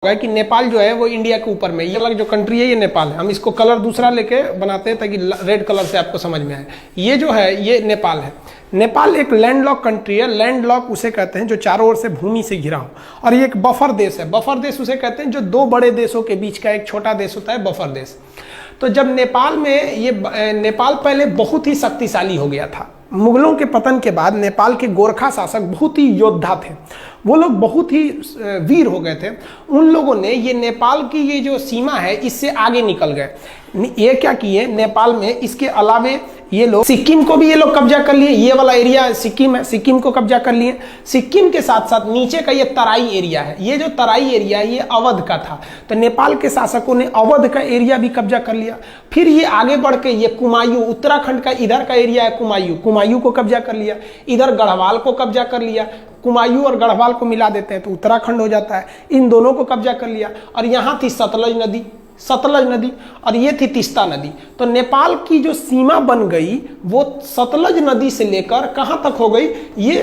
कि नेपाल जो है वो इंडिया के ऊपर में, ये अलग जो कंट्री है ये नेपाल है। हम इसको कलर दूसरा लेके बनाते हैं ताकि रेड कलर से आपको समझ में आए। ये जो है ये नेपाल है। नेपाल एक लैंडलॉक कंट्री है। लैंडलॉक उसे कहते हैं जो चारों ओर से भूमि से घिरा हो, और ये एक बफर देश है। बफर देश उसे कहते हैं जो दो बड़े देशों के बीच का एक छोटा देश होता है, बफर देश। तो जब नेपाल में ये नेपाल पहले बहुत ही शक्तिशाली हो गया था। मुगलों के पतन के बाद नेपाल के गोरखा शासक बहुत ही योद्धा थे, वो लोग बहुत ही वीर हो गए थे। उन लोगों ने ये नेपाल की ये जो सीमा है इससे आगे निकल गए। ये क्या किए, नेपाल में इसके अलावे ये लोग सिक्किम को भी ये लोग कब्जा कर लिए। ये वाला एरिया सिक्किम है, सिक्किम को कब्जा कर लिए। सिक्किम के साथ साथ नीचे का ये तराई एरिया है, ये जो तराई एरिया है ये अवध का था। तो नेपाल के शासकों ने अवध का एरिया भी कब्जा कर लिया। फिर ये आगे बढ़ के ये कुमायूं, उत्तराखंड का इधर का एरिया है कुमायूं, कुमायूं को कब्जा कर लिया। इधर गढ़वाल को कब्जा कर लिया। कुमायूं और गढ़वाल को मिला देते हैं तो उत्तराखंड हो जाता है। इन दोनों को कब्जा कर लिया। और यहाँ थी सतलज नदी और ये थी तीस्ता नदी। तो नेपाल की जो सीमा बन गई वो सतलज नदी से लेकर कहाँ तक हो गई, ये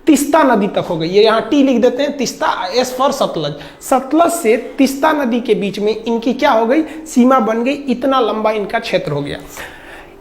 तीस्ता नदी तक हो गई। ये यहाँ टी लिख देते हैं, तीस्ता, एस फॉर सतलज। सतलज से तीस्ता नदी के बीच में इनकी क्या हो गई, सीमा बन गई। इतना लंबा इनका क्षेत्र हो गया।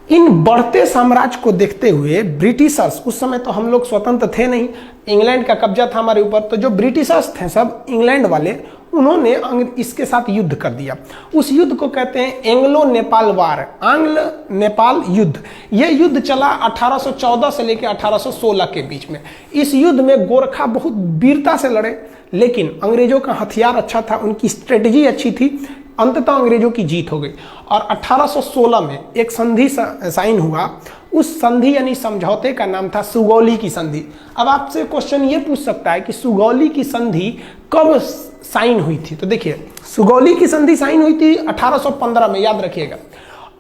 इन बढ़ते साम्राज्य को देखते हुए ब्रिटिशर्स, उस समय तो हम लोग स्वतंत्र थे नहीं, इंग्लैंड का कब्जा था हमारे ऊपर, तो जो ब्रिटिशर्स थे सब इंग्लैंड वाले, उन्होंने इसके साथ युद्ध कर दिया। उस युद्ध को कहते हैं एंग्लो नेपाल वार, आंग्ल नेपाल युद्ध। यह युद्ध चला 1814 से लेकर 1816 के बीच में। इस युद्ध में गोरखा बहुत वीरता से लड़े, लेकिन अंग्रेजों का हथियार अच्छा था, उनकी स्ट्रेटजी अच्छी थी। अंततः अंग्रेजों की जीत हो गई और 1816 में एक संधि साइन हुआ। उस संधि यानी समझौते का नाम था सुगौली की संधि। अब आपसे क्वेश्चन ये पूछ सकता है कि सुगौली की संधि कब साइन हुई थी। तो देखिए, सुगौली की संधि साइन हुई थी 1815 में, याद रखिएगा।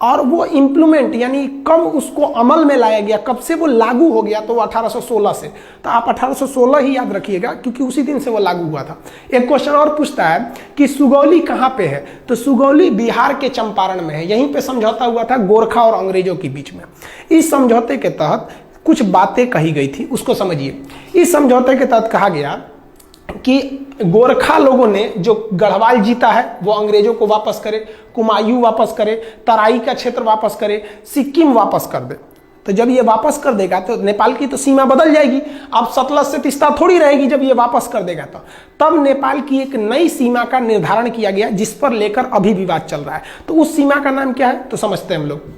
और वो इम्प्लीमेंट यानी कब उसको अमल में लाया गया, कब से वो लागू हो गया, तो वो 1816 से। तो आप 1816 ही याद रखिएगा क्योंकि उसी दिन से वो लागू हुआ था। एक क्वेश्चन और पूछता है कि सुगौली कहाँ पे है, तो सुगौली बिहार के चंपारण में है। यहीं पे समझौता हुआ था गोरखा और अंग्रेजों के बीच में। इस समझौते के तहत कुछ बातें कही गई थी, उसको समझिए। इस समझौते के तहत कहा गया कि गोरखा लोगों ने जो गढ़वाल जीता है वो अंग्रेजों को वापस करे, कुमायूं वापस करे, तराई का क्षेत्र वापस करे, सिक्किम वापस कर दे। तो जब ये वापस कर देगा तो नेपाल की तो सीमा बदल जाएगी। अब सतलज से तीस्ता थोड़ी रहेगी जब ये वापस कर देगा तो। तब नेपाल की एक नई सीमा का निर्धारण किया गया जिस पर लेकर अभी विवाद चल रहा है। तो उस सीमा का नाम क्या है, तो समझते हैं हम लोग।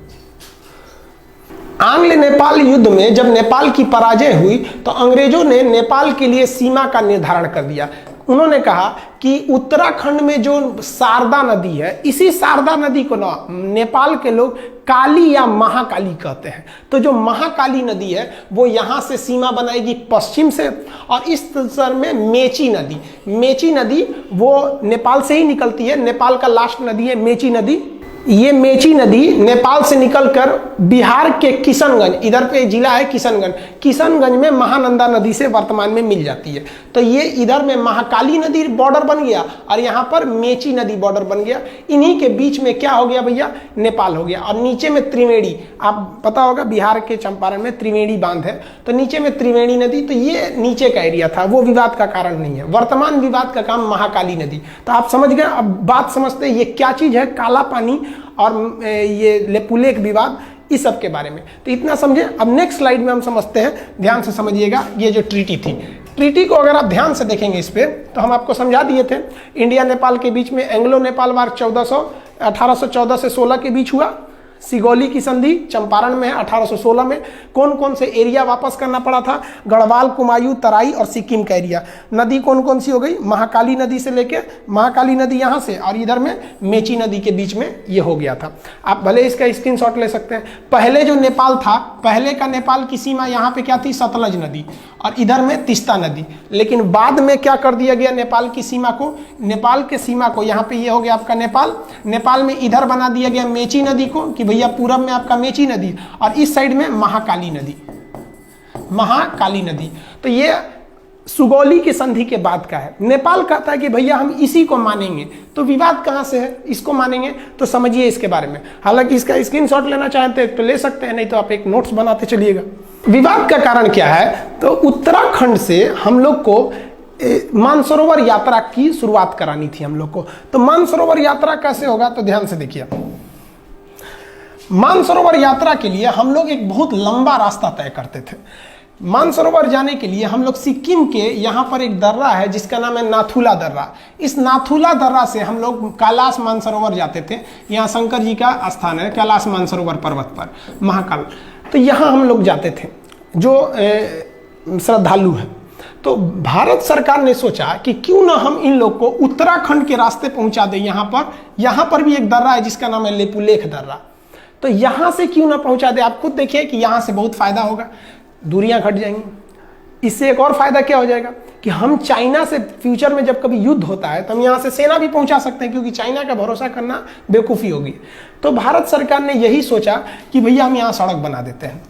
आंग्ल नेपाल युद्ध में जब नेपाल की पराजय हुई तो अंग्रेजों ने नेपाल के लिए सीमा का निर्धारण कर दिया। उन्होंने कहा कि उत्तराखंड में जो शारदा नदी है, इसी शारदा नदी को ना नेपाल के लोग काली या महाकाली कहते हैं। तो जो महाकाली नदी है वो यहाँ से सीमा बनाएगी पश्चिम से, और इस तरह में मेची नदी वो नेपाल से ही निकलती है। नेपाल का लास्ट नदी है मेची नदी। ये मेची नदी नेपाल से निकलकर बिहार के किशनगंज, इधर पे जिला है किशनगंज में महानंदा नदी से वर्तमान में मिल जाती है। तो ये इधर में महाकाली नदी बॉर्डर बन गया और यहाँ पर मेची नदी बॉर्डर बन गया। इन्हीं के बीच में क्या हो गया भैया, नेपाल हो गया। और नीचे में त्रिवेणी, आप पता होगा बिहार के चंपारण में त्रिवेणी बांध है, तो नीचे में त्रिवेणी नदी। तो ये नीचे का एरिया था, वो विवाद का कारण नहीं है। वर्तमान विवाद का काम महाकाली नदी। तो आप समझ गए। अब बात समझते हैं ये क्या चीज है, काला पानी और ये लेपुलेख विवाद, इस सब के बारे में। तो इतना समझे। अब नेक्स्ट स्लाइड में हम समझते हैं, ध्यान से समझिएगा। ये जो ट्रीटी थी, ट्रीटी को अगर आप ध्यान से देखेंगे इस पे, तो हम आपको समझा दिए थे। इंडिया नेपाल के बीच में एंग्लो नेपाल वार 1814 से 16 के बीच हुआ। सिगौली की संधि चंपारण में है 1816 में। कौन कौन से एरिया वापस करना पड़ा था, गढ़वाल, कुमायूं, तराई और सिक्किम का एरिया। नदी कौन कौन सी हो गई, महाकाली नदी से लेके, महाकाली नदी यहाँ से और इधर में मेची नदी के बीच में ये हो गया था। आप भले इसका स्क्रीनशॉट ले सकते हैं। पहले जो नेपाल था, पहले का नेपाल की सीमा यहाँ पे क्या थी, सतलज नदी, और इधर में तीस्ता नदी। लेकिन बाद में क्या कर दिया गया, नेपाल की सीमा को, यहाँ पे ये हो गया आपका नेपाल में इधर बना दिया गया मेची नदी को, कि भैया पूरब में आपका मेची नदी और इस साइड में महाकाली नदी। तो ये सुगौली की संधि के बाद का है। नेपाल कहता है कि भैया हम इसी को मानेंगे। तो विवाद कहां से है, इसको मानेंगे। तो समझिए इसके बारे में। हालांकि इसका स्क्रीनशॉट लेना चाहते हैं तो ले सकते हैं, नहीं तो आप एक नोट्स बनाते चलिएगा। विवाद का कारण क्या है, तो उत्तराखंड से हम लोग को मानसरोवर यात्रा की शुरुआत करानी थी हम लोग को। तो मानसरोवर यात्रा कैसे होगा, तो ध्यान से देखिए। मानसरोवर यात्रा के लिए हम लोग एक बहुत लंबा रास्ता तय करते थे। मानसरोवर जाने के लिए हम लोग सिक्किम के यहाँ पर एक दर्रा है जिसका नाम है नाथुला दर्रा। इस नाथुला दर्रा से हम लोग कैलाश मानसरोवर जाते थे। यहाँ शंकर जी का स्थान है कैलाश मानसरोवर पर्वत पर, महाकाल। तो यहाँ हम लोग जाते थे जो श्रद्धालु हैं। तो भारत सरकार ने सोचा कि क्यों ना हम इन लोग को उत्तराखंड के रास्ते पहुंचा दें। यहाँ पर भी एक दर्रा है जिसका नाम है लेपुलेख दर्रा। तो यहाँ से क्यों ना पहुंचा दे। आप खुद देखिए कि यहाँ से बहुत फायदा होगा, दूरियां घट जाएंगी। इससे एक और फायदा क्या हो जाएगा कि हम चाइना से फ्यूचर में जब कभी युद्ध होता है तो हम यहाँ से सेना भी पहुंचा सकते हैं, क्योंकि चाइना का भरोसा करना बेवकूफ़ी होगी। तो भारत सरकार ने यही सोचा कि भैया हम यहाँ सड़क बना देते हैं।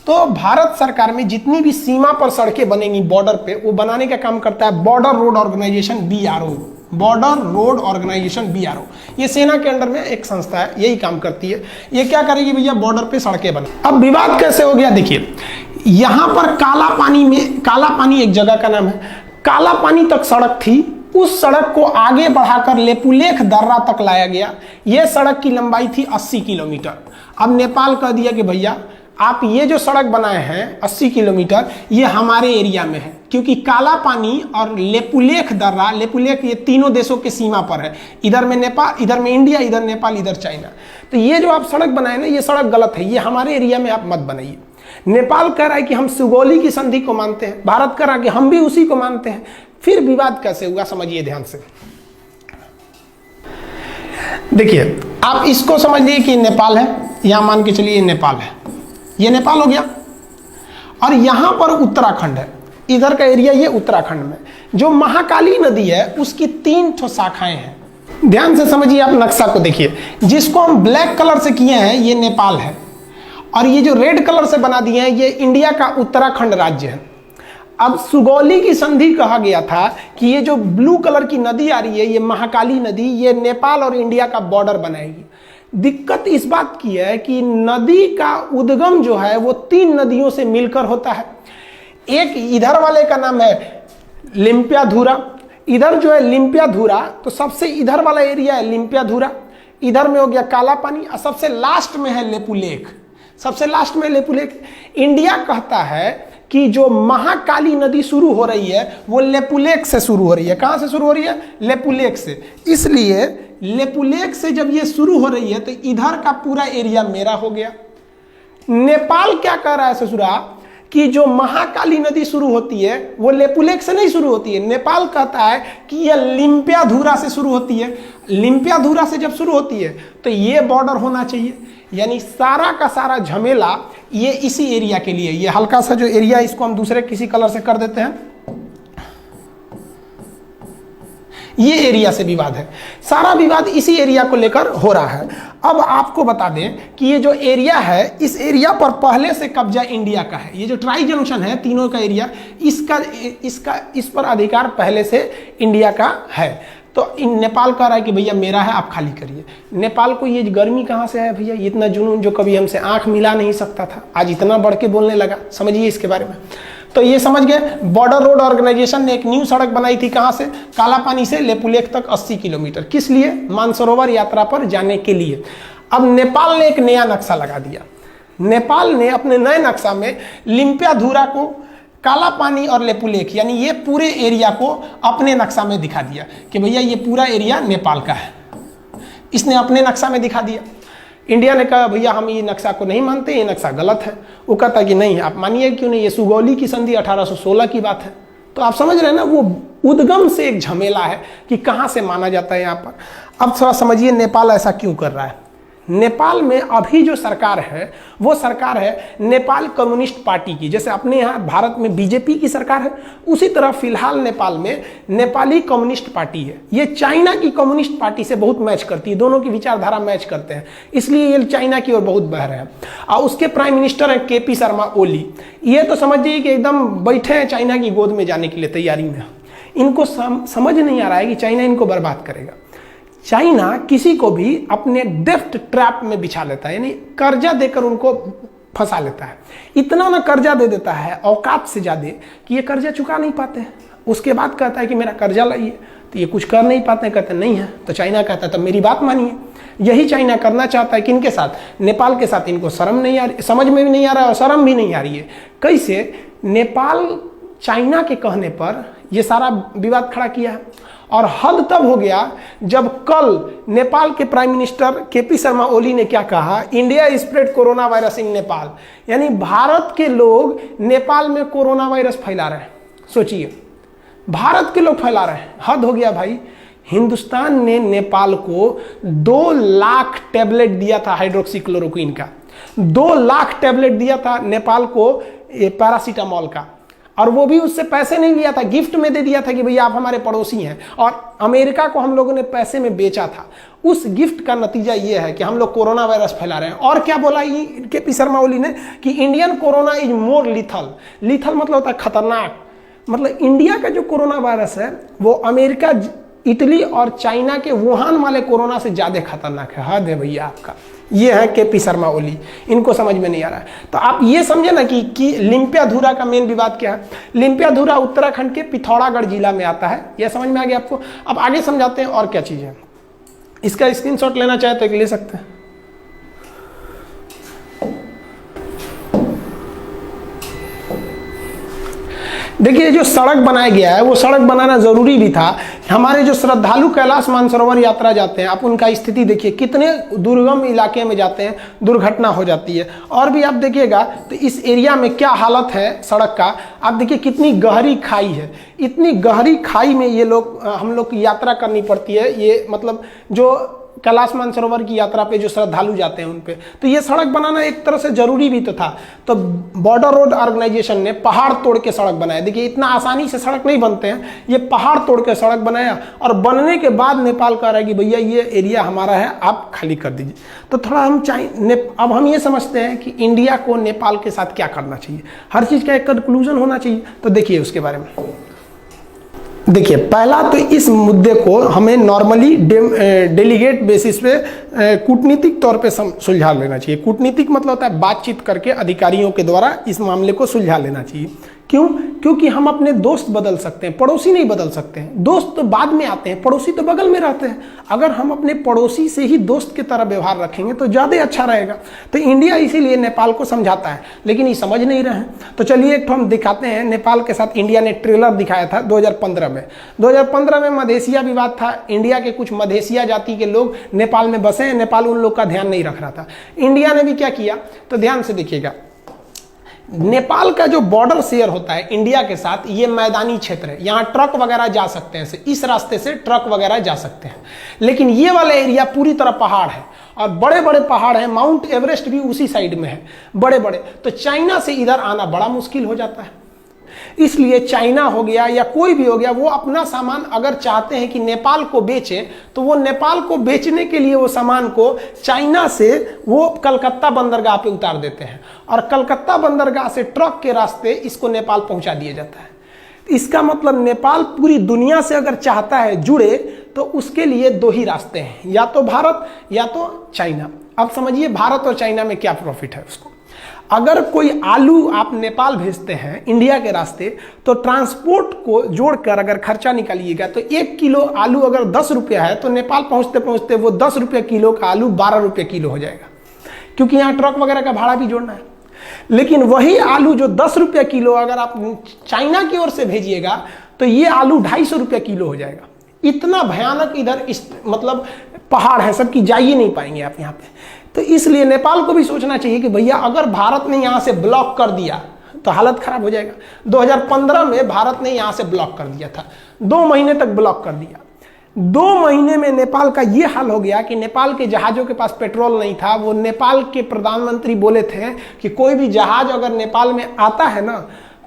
तो भारत सरकार में जितनी भी सीमा पर सड़कें बनेंगी बॉर्डर पे, वो बनाने का काम करता है border road organisation BRO, border road organisation BRO। ये सेना के अंडर में एक संस्था है, यही काम करती है। ये क्या करेगी भैया, बॉर्डर पे सड़कें बना। अब विवाद कैसे हो गया, देखिए यहाँ पर काला पानी एक जगह का नाम है, काला पानी तक सड़क थी। उस सड़क को आगे बढ़ाकर लेपुलेख दर्रा तक लाया गया। यह सड़क की लंबाई थी 80 किलोमीटर। अब नेपाल कह दिया कि भैया आप ये जो सड़क बनाए हैं 80 किलोमीटर, ये हमारे एरिया में है, क्योंकि काला पानी और लेपुलेख दर्रा, लेपुलेख ये तीनों देशों के सीमा पर है। इधर में नेपाल, इधर में इंडिया, इधर नेपाल, इधर चाइना। तो ये जो आप सड़क बनाए ना, ये सड़क गलत है, ये हमारे एरिया में आप मत बनाइए। नेपाल कह रहा है कि हम सुगौली की संधि को मानते हैं, भारत कह रहा है कि हम भी उसी को मानते हैं। फिर विवाद कैसे हुआ, समझिए ध्यान से। देखिए आप इसको समझ लीजिए कि नेपाल है, यहां मान के चलिए नेपाल है, ये नेपाल हो गया। और यहां पर उत्तराखंड है, इधर का एरिया ये उत्तराखंड में। जो महाकाली नदी है उसकी 3 ठो शाखाएं हैं। ध्यान से समझिए, आप नक्शा को देखिए। जिसको हम ब्लैक कलर से किए हैं ये नेपाल है, और ये जो रेड कलर से बना दिए हैं ये इंडिया का उत्तराखंड राज्य है। अब सुगौली की संधि कहा गया था कि ये जो ब्लू कलर की नदी आ रही है, ये महाकाली नदी, ये नेपाल और इंडिया का बॉर्डर बनाएगी। दिक्कत इस बात की है कि नदी का उद्गम जो है वो 3 नदियों से मिलकर होता है। एक इधर वाले का नाम है लिम्पियाधुरा, इधर जो है लिम्पियाधुरा, तो सबसे इधर वाला एरिया है लिम्पियाधुरा, इधर में हो गया काला पानी, और सबसे लास्ट में है लेपुलेख, सबसे लास्ट में लेपुलेख। इंडिया कहता है कि जो महाकाली नदी शुरू हो रही है वो लेपुलेख से शुरू हो रही है। कहां से शुरू हो रही है, लेपुलेख से। इसलिए लेपुलेख से जब ये शुरू हो रही है तो इधर का पूरा एरिया मेरा हो गया। नेपाल क्या कह रहा है ससुरा कि जो महाकाली नदी शुरू होती है वो लेपुलेख से नहीं शुरू होती है। नेपाल कहता है कि यह लिम्पियाधुरा से शुरू होती है। लिम्पियाधुरा से जब शुरू होती है तो ये बॉर्डर होना चाहिए। यानी सारा का सारा झमेला ये इसी एरिया के लिए। ये हल्का सा जो एरिया इसको हम दूसरे किसी कलर से कर देते हैं, ये एरिया से विवाद है। सारा विवाद इसी एरिया को लेकर हो रहा है। अब आपको बता दें कि ये जो एरिया है, इस एरिया पर पहले से कब्जा इंडिया का है। ये जो ट्राई जंक्शन है तीनों का एरिया, इस पर अधिकार पहले से इंडिया का है। तो नेपाल कह रहा है कि भैया मेरा है, आप खाली करिए। नेपाल को ये गर्मी कहाँ से है भैया, इतना जुनून जो कभी हमसे आंख मिला नहीं सकता था, आज इतना बढ़ के बोलने लगा। समझिए इसके बारे में। तो ये समझ गए, बॉर्डर रोड ऑर्गेनाइजेशन ने एक न्यू सड़क बनाई थी। कहाँ से, काला पानी से लेपुलेख तक 80 किलोमीटर। किस लिए, मानसरोवर यात्रा पर जाने के लिए। अब नेपाल ने एक नया नक्शा लगा दिया। नेपाल ने अपने नए नक्शा में लिम्पियाधुरा को, काला पानी और लेपुलेख, यानी ये पूरे एरिया को अपने नक्शा में दिखा दिया कि भैया ये पूरा एरिया नेपाल का है। इसने अपने नक्शा में दिखा दिया। इंडिया ने कहा भैया हम ये नक्शा को नहीं मानते, ये नक्शा गलत है। वो कहता कि नहीं आप मानिए, क्यों नहीं, ये सुगौली की संधि 1816 की बात है। तो आप समझ रहे हैं ना, वो उद्गम से एक झमेला है कि कहाँ से माना जाता है यहाँ पर। अब थोड़ा समझिए नेपाल ऐसा क्यों कर रहा है। नेपाल में अभी जो सरकार है वो सरकार है नेपाल कम्युनिस्ट पार्टी की। जैसे अपने यहाँ भारत में बीजेपी की सरकार है, उसी तरह फिलहाल नेपाल में नेपाली कम्युनिस्ट पार्टी है। ये चाइना की कम्युनिस्ट पार्टी से बहुत मैच करती है, दोनों की विचारधारा मैच करते हैं, इसलिए ये चाइना की ओर बहुत बह रहे हैं। और उसके प्राइम मिनिस्टर हैं KP शर्मा ओली। ये तो समझिए कि एकदम बैठे हैं चाइना की गोद में जाने के लिए तैयारी में। इनको समझ नहीं आ रहा है कि चाइना इनको बर्बाद करेगा। चाइना किसी को भी अपने डेप्थ ट्रैप में बिछा लेता है, यानी कर्जा देकर उनको फंसा लेता है। इतना ना कर्जा दे देता है औकात से ज़्यादा कि ये कर्जा चुका नहीं पाते हैं। उसके बाद कहता है कि मेरा कर्जा लाइए, तो ये कुछ कर नहीं पाते, कहते नहीं है। तो चाइना कहता है तब मेरी बात मानिए। यही चाइना करना चाहता है किनके साथ? नेपाल के साथ। इनको शर्म नहीं आ रही, समझ में भी नहीं आ रहा है और शर्म भी नहीं आ रही है। कैसे? नेपाल चाइना के कहने पर ये सारा विवाद खड़ा किया है। और हद तब हो गया जब कल नेपाल के prime minister KP Sharma Oli ने क्या कहा, India spread corona virus in Nepal, यानी भारत के लोग नेपाल में कोरोना वायरस फैला रहे हैं। सोचिए, भारत के लोग फैला रहे हैं, हद हो गया भाई। हिंदुस्तान ने नेपाल को 2 लाख टैबलेट दिया था हाइड्रोक्सीक्लोरोक्विन का, 2 लाख टैबलेट दिया था नेपाल को पैरासीटामोल का, और वो भी उससे पैसे नहीं लिया था, गिफ्ट में दे दिया था कि भैया आप हमारे पड़ोसी हैं। और अमेरिका को हम लोगों ने पैसे में बेचा था। उस गिफ्ट का नतीजा ये है कि हम लोग कोरोना वायरस फैला रहे हैं। और क्या बोला ये केपी शर्मा ओली ने कि Indian corona is more lethal. Lethal मतलब होता है खतरनाक। मतलब इंडिया का जो कोरोना वायरस है वो अमेरिका, इटली और चाइना के वुहान वाले कोरोना से ज्यादा खतरनाक है। हद है भैया आपका। ये है केपी शर्मा ओली, इनको समझ में नहीं आ रहा है। तो आप ये समझे ना कि लिम्पियाधुरा का मेन विवाद क्या है। लिम्पियाधुरा उत्तराखंड के पिथौरागढ़ जिला में आता है, यह समझ में आ गया आपको। अब आगे समझाते हैं और क्या चीज़ है। इसका स्क्रीनशॉट लेना चाहे तो ले सकते हैं। देखिए, जो सड़क बनाया गया है वो सड़क बनाना जरूरी भी था। हमारे जो श्रद्धालु कैलाश मानसरोवर यात्रा जाते हैं, आप उनका स्थिति देखिए, कितने दुर्गम इलाके में जाते हैं, दुर्घटना हो जाती है। और भी आप देखिएगा तो इस एरिया में क्या हालत है सड़क का। आप देखिए कितनी गहरी खाई है, इतनी गहरी खाई में ये लोग, हम लोग की यात्रा करनी पड़ती है। ये मतलब जो कैलाश मानसरोवर की यात्रा पे जो श्रद्धालु जाते हैं उन पे, तो ये सड़क बनाना एक तरह से जरूरी भी तो था। तो बॉर्डर रोड ऑर्गेनाइजेशन ने पहाड़ तोड़ के सड़क बनाया। देखिए, इतना आसानी से सड़क नहीं बनते हैं, ये पहाड़ तोड़ के सड़क बनाया। और बनने के बाद नेपाल कह रहा है कि भैया ये एरिया हमारा है, आप खाली कर दीजिए। तो थोड़ा हम अब हम ये समझते हैं कि इंडिया को नेपाल के साथ क्या करना चाहिए, हर चीज़ का एक कंक्लूजन होना चाहिए। तो देखिए उसके बारे में। देखिए, पहला तो इस मुद्दे को हमें नॉर्मली डेलीगेट बेसिस पे कूटनीतिक तौर पे सुलझा लेना चाहिए। कूटनीतिक मतलब होता है बातचीत करके अधिकारियों के द्वारा इस मामले को सुलझा लेना चाहिए। क्यों? क्योंकि हम अपने दोस्त बदल सकते हैं, पड़ोसी नहीं बदल सकते हैं। दोस्त तो बाद में आते हैं, पड़ोसी तो बगल में रहते हैं। अगर हम अपने पड़ोसी से ही दोस्त की तरह व्यवहार रखेंगे तो ज़्यादा अच्छा रहेगा। तो इंडिया इसीलिए नेपाल को समझाता है, लेकिन ये समझ नहीं रहे हैं। तो चलिए एक तो हम दिखाते हैं। नेपाल के साथ इंडिया ने ट्रेलर दिखाया था 2015 में। 2015 में मधेसिया विवाद था। इंडिया के कुछ मधेसिया जाति के लोग नेपाल में बसे हैं, नेपाल उन लोग का ध्यान नहीं रख रहा था। इंडिया ने भी क्या किया, तो ध्यान से देखिएगा। नेपाल का जो बॉर्डर शेयर होता है इंडिया के साथ, ये मैदानी क्षेत्र है, यहाँ ट्रक वगैरह जा सकते हैं, इस रास्ते से ट्रक वगैरह जा सकते हैं। लेकिन ये वाला एरिया पूरी तरह पहाड़ है और बड़े बड़े पहाड़ हैं। माउंट एवरेस्ट भी उसी साइड में है, बड़े बड़े। तो चाइना से इधर आना बड़ा मुश्किल हो जाता है। इसलिए चाइना हो गया या कोई भी हो गया, वो अपना सामान अगर चाहते हैं कि नेपाल को बेचे, तो वो नेपाल को बेचने के लिए वो सामान को चाइना से वो कलकत्ता बंदरगाह पे उतार देते हैं और कलकत्ता बंदरगाह से ट्रक के रास्ते इसको नेपाल पहुंचा दिया जाता है। इसका मतलब नेपाल पूरी दुनिया से अगर चाहता है जुड़े तो उसके लिए 2 ही रास्ते हैं, या तो भारत या तो चाइना। अब समझिए भारत और चाइना में क्या प्रॉफिट है उसको। अगर कोई आलू आप नेपाल भेजते हैं इंडिया के रास्ते, तो ट्रांसपोर्ट को जोड़कर अगर खर्चा निकालिएगा तो 1 किलो आलू अगर 10 रुपया है, तो नेपाल पहुंचते पहुंचते वो 10 रुपये किलो का आलू 12 रुपये किलो हो जाएगा, क्योंकि यहाँ ट्रक वगैरह का भाड़ा भी जोड़ना है। लेकिन वही आलू जो 10 रुपये किलो अगर आप चाइना की ओर से भेजिएगा तो ये आलू 250 रुपये किलो हो जाएगा। इतना भयानक इधर मतलब पहाड़ है, सबकी जा ही नहीं पाएंगे आप यहाँ पे। तो इसलिए नेपाल को भी सोचना चाहिए कि भैया अगर भारत ने यहाँ से ब्लॉक कर दिया तो हालत खराब हो जाएगा। 2015 में भारत ने यहाँ से ब्लॉक कर दिया था, 2 महीने तक ब्लॉक कर दिया। 2 महीने में नेपाल का ये हाल हो गया कि नेपाल के जहाज़ों के पास पेट्रोल नहीं था। वो नेपाल के प्रधानमंत्री बोले थे कि कोई भी जहाज़ अगर नेपाल में आता है ना,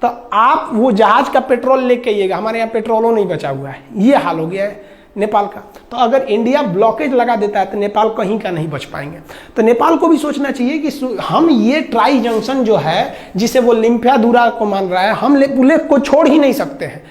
तो आप वो जहाज़ का पेट्रोल लेके आइएगा, हमारे यहाँ पेट्रोलों नहीं बचा हुआ है। ये हाल हो गया है नेपाल का। तो अगर इंडिया ब्लॉकेज लगा देता है तो नेपाल कहीं का नहीं बच पाएंगे। तो नेपाल को भी सोचना चाहिए कि हम ये ट्राई जंक्शन जो है, जिसे वो लिम्पियाधुरा को मान रहा है, हम लेक को छोड़ ही नहीं सकते हैं,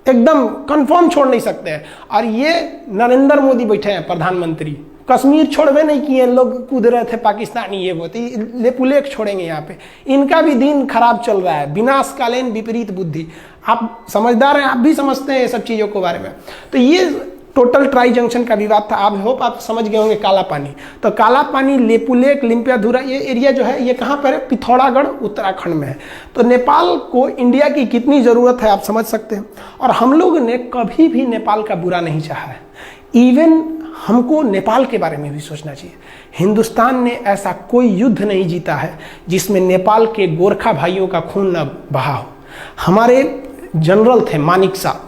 एकदम कंफर्म छोड़ नहीं सकते हैं। और ये नरेंद्र मोदी बैठे हैं प्रधानमंत्री, कश्मीर छोड़वे नहीं किए, लोग कूद रहे थे पाकिस्तानी, ये वो तो लेपुलेख छोड़ेंगे यहाँ पे। इनका भी दिन खराब चल रहा है, विनाशकालीन विपरीत बुद्धि। आप समझदार हैं, आप भी समझते हैं ये सब चीज़ों के बारे में। तो ये टोटल ट्राई जंक्शन का विवाद था। आप होप आप समझ गए होंगे काला पानी। तो काला पानी, लेपुलेख, लिम्पियाधुरा, ये एरिया जो है ये कहाँ पर है? पिथौरागढ़ उत्तराखंड में है। तो नेपाल को इंडिया की कितनी ज़रूरत है आप समझ सकते हैं। और हम लोग ने कभी भी नेपाल का बुरा नहीं चाहा है। इवन हमको नेपाल के बारे में भी सोचना चाहिए। हिंदुस्तान ने ऐसा कोई युद्ध नहीं जीता है जिसमें नेपाल के गोरखा भाइयों का खून न बहा हो। हमारे जनरल थे मानिक साहब,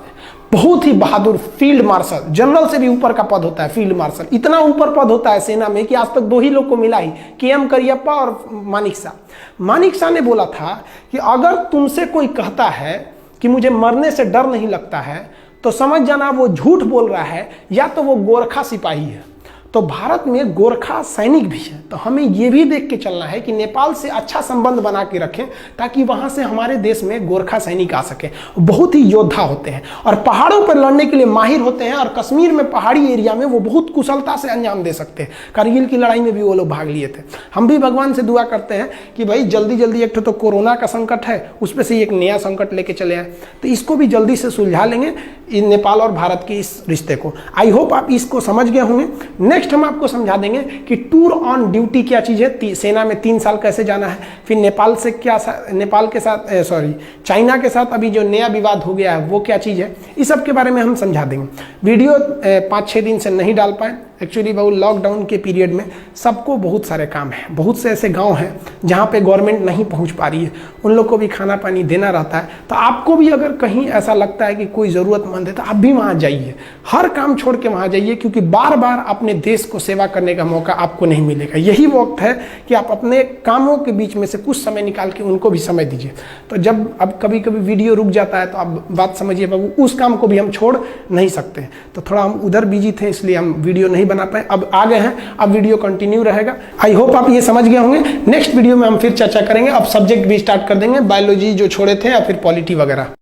बहुत ही बहादुर फील्ड मार्शल, जनरल से भी ऊपर का पद होता है फील्ड मार्शल। इतना ऊपर पद होता है सेना में कि आज तक 2 ही लोग को मिला ही, KM करियप्पा और मानिक शाह। मानिक शाह ने बोला था कि अगर तुमसे कोई कहता है कि मुझे मरने से डर नहीं लगता है तो समझ जाना वो झूठ बोल रहा है, या तो वो गोरखा सिपाही है। तो भारत में गोरखा सैनिक भी है। तो हमें ये भी देख के चलना है कि नेपाल से अच्छा संबंध बना के रखें ताकि वहाँ से हमारे देश में गोरखा सैनिक आ सके। बहुत ही योद्धा होते हैं और पहाड़ों पर लड़ने के लिए माहिर होते हैं। और कश्मीर में पहाड़ी एरिया में वो बहुत कुशलता से अंजाम दे सकते हैं। कारगिल की लड़ाई में भी वो लोग भाग लिए थे। हम भी भगवान से दुआ करते हैं कि भाई जल्दी जल्दी, एक तो कोरोना का संकट है, उस पर से एक नया संकट लेके चले आए, तो इसको भी जल्दी से सुलझा लेंगे नेपाल और भारत के इस रिश्ते को। आई होप आप इसको समझ गए होंगे। नेक्स्ट हम आपको समझा देंगे कि टूर ऑन ड्यूटी क्या चीज़ है, सेना में 3 साल कैसे जाना है, फिर नेपाल से क्या, नेपाल के साथ चाइना के साथ अभी जो नया विवाद हो गया है वो क्या चीज़ है, इस सब के बारे में हम समझा देंगे। वीडियो 5-6 दिन से नहीं डाल पाए एक्चुअली, बहुत लॉकडाउन के पीरियड में सबको बहुत सारे काम हैं। बहुत से ऐसे गांव हैं जहां पे गवर्नमेंट नहीं पहुंच पा रही है, उन लोग को भी खाना पानी देना रहता है। तो आपको भी अगर कहीं ऐसा लगता है कि कोई ज़रूरतमंद है तो आप भी वहां जाइए, हर काम छोड़ के वहां जाइए, क्योंकि बार बार अपने देश को सेवा करने का मौका आपको नहीं मिलेगा। यही वक्त है कि आप अपने कामों के बीच में से कुछ समय निकाल के उनको भी समय दीजिए। तो जब अब कभी कभी वीडियो रुक जाता है तो आप बात समझिए बाबू, उस काम को भी हम छोड़ नहीं सकते। तो थोड़ा हम उधर बिजी थे इसलिए हम वीडियो नहीं बना पाए, अब आ गए हैं, अब वीडियो कंटिन्यू रहेगा। आई होप आप ये समझ गए होंगे। नेक्स्ट वीडियो में हम फिर चर्चा करेंगे, अब सब्जेक्ट भी स्टार्ट कर देंगे, बायोलॉजी जो छोड़े थे या फिर पॉलिटी वगैरह।